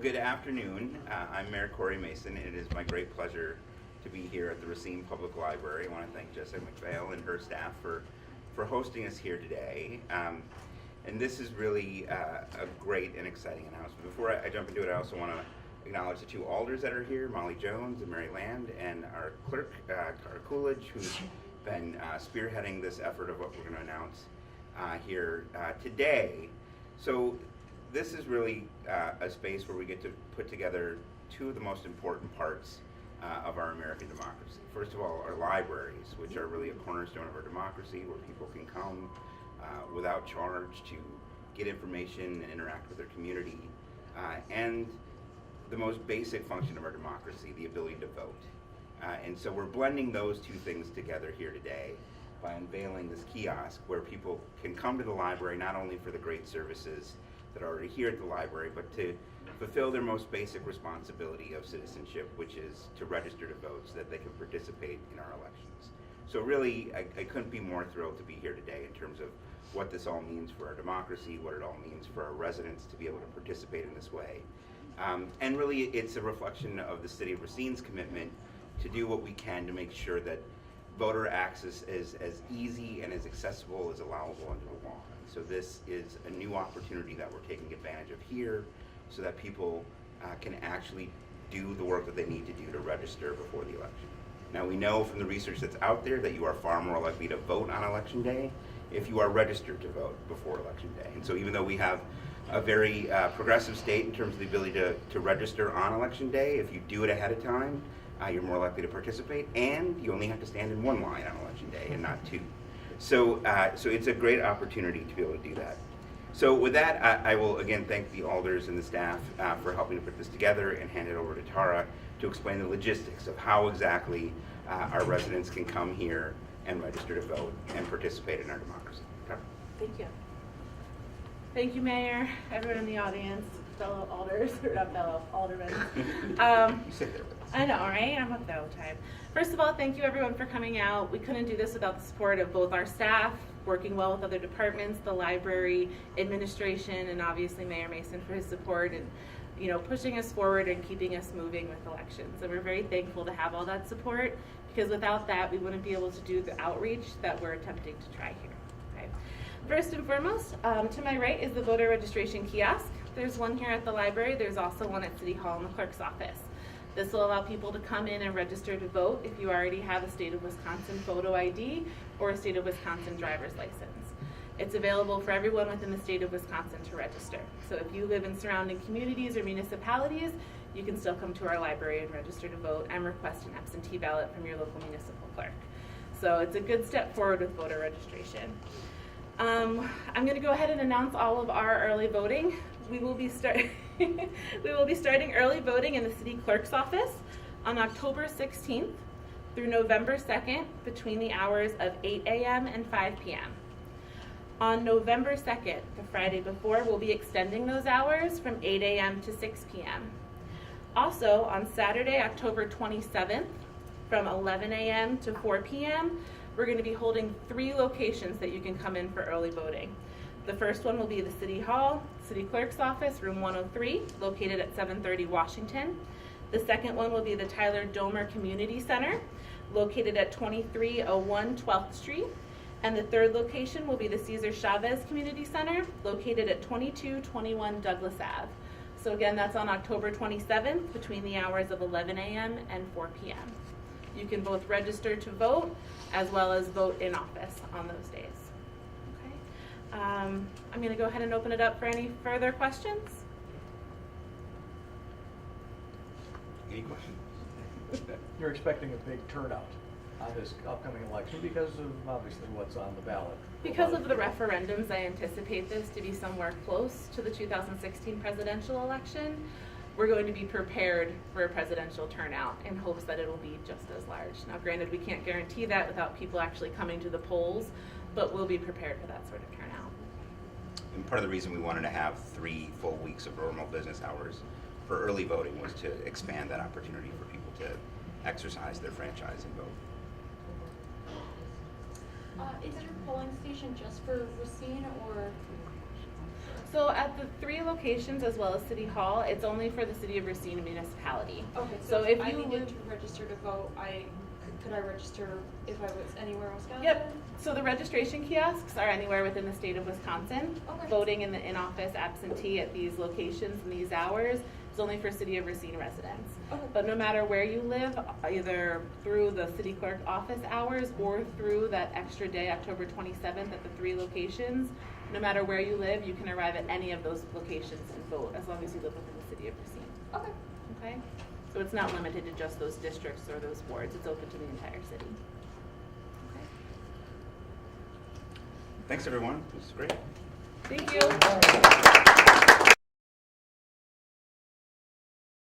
Good afternoon. I'm Mayor Cory Mason, and it is my great pleasure to be here at the Racine Public Library. I want to thank Jessica McPhail and her staff for hosting us here today. And this is really a great and exciting announcement. Before I jump into it, I also want to acknowledge the two alders that are here, Molly Jones and Mary Land, and our clerk, Cara Coolidge, who's been spearheading this effort of what we're going to announce here today. So this is really a space where we get to put together two of the most important parts of our American democracy. First of all, our libraries, which are really a cornerstone of our democracy, where people can come without charge to get information and interact with their community, and the most basic function of our democracy, the ability to vote. And so we're blending those two things together here today by unveiling this kiosk where people can come to the library not only for the great services that are already here at the library, but to fulfill their most basic responsibility of citizenship, which is to register to vote so that they can participate in our elections. So really, I couldn't be more thrilled to be here today in terms of what this all means for our democracy, what it all means for our residents to be able to participate in this way. And really, it's a reflection of the City of Racine's commitment to do what we can to make sure that voter access is as easy and as accessible as allowable under the law. And so this is a new opportunity that we're taking advantage of here so that people can actually do the work that they need to do to register before the election. Now, we know from the research that's out there that you are far more likely to vote on election day if you are registered to vote before election day. And so even though we have a very progressive state in terms of the ability to register on election day, if you do it ahead of time, you're more likely to participate, and you only have to stand in one line on election day and not two. So it's a great opportunity to be able to do that. So with that, I will again thank the alders and the staff for helping to put this together, and hand it over to Tara to explain the logistics of how exactly our residents can come here and register to vote and participate in our democracy. Tara? Thank you. Thank you, Mayor, everyone in the audience, fellow alders, or not fellow, aldermen. You sit there with us. I know, right? I'm up there all the time. First of all, thank you everyone for coming out. We couldn't do this without the support of both our staff, working well with other departments, the library, administration, and obviously Mayor Mason for his support and pushing us forward and keeping us moving with elections. And we're very thankful to have all that support, because without that, we wouldn't be able to do the outreach that we're attempting to try here. Okay. First and foremost, to my right is the voter registration kiosk. There's one here at the library. There's also one at City Hall in the clerk's office. This will allow people to come in and register to vote if you already have a state of Wisconsin photo ID or a state of Wisconsin driver's license. It's available for everyone within the state of Wisconsin to register. So if you live in surrounding communities or municipalities, you can still come to our library and register to vote and request an absentee ballot from your local municipal clerk. So it's a good step forward with voter registration. I'm going to go ahead and announce all of our early voting. We will be starting early voting in the city clerk's office on October 16th through November 2nd between the hours of 8 a.m. and 5 p.m. On November 2nd, the Friday before, we'll be extending those hours from 8 a.m. to 6 p.m. Also, on Saturday, October 27th, from 11 a.m. to 4 p.m., we're going to be holding 3 locations that you can come in for early voting. The first one will be the City Hall, City Clerk's Office, room 103, located at 730 Washington. The second one will be the Tyler Domer Community Center, located at 2301 12th Street. And the third location will be the Cesar Chavez Community Center, located at 2221 Douglas Ave. So again, that's on October 27th between the hours of 11 a.m. and 4 p.m. You can both register to vote as well as vote in office on those days. Okay. I'm going to go ahead and open it up for any further questions. Any questions? You're expecting a big turnout on this upcoming election because of obviously what's on the ballot. Because of the referendums, I anticipate this to be somewhere close to the 2016 presidential election. We're going to be prepared for a presidential turnout in hopes that it'll be just as large. Now, granted, we can't guarantee that without people actually coming to the polls, but we'll be prepared for that sort of turnout. And part of the reason we wanted to have 3 full weeks of normal business hours for early voting was to expand that opportunity for people to exercise their franchise and vote. Is your polling station just for Racine, or? So at the 3 locations as well as City Hall, it's only for the City of Racine municipality. Okay, So so if if I you needed live- to register to vote, could I register if I was anywhere in Wisconsin? Yep, so the registration kiosks are anywhere within the state of Wisconsin. Okay. Voting in the in-office absentee at these locations and these hours is only for City of Racine residents. Okay. But no matter where you live, either through the city clerk office hours or through that extra day, October 27th at the 3 locations, no matter where you live, you can arrive at any of those locations and vote as long as you live within the City of Racine. Okay. Okay? So it's not limited to just those districts or those wards, it's open to the entire city. Okay. Thanks, everyone. This is great. Thank you.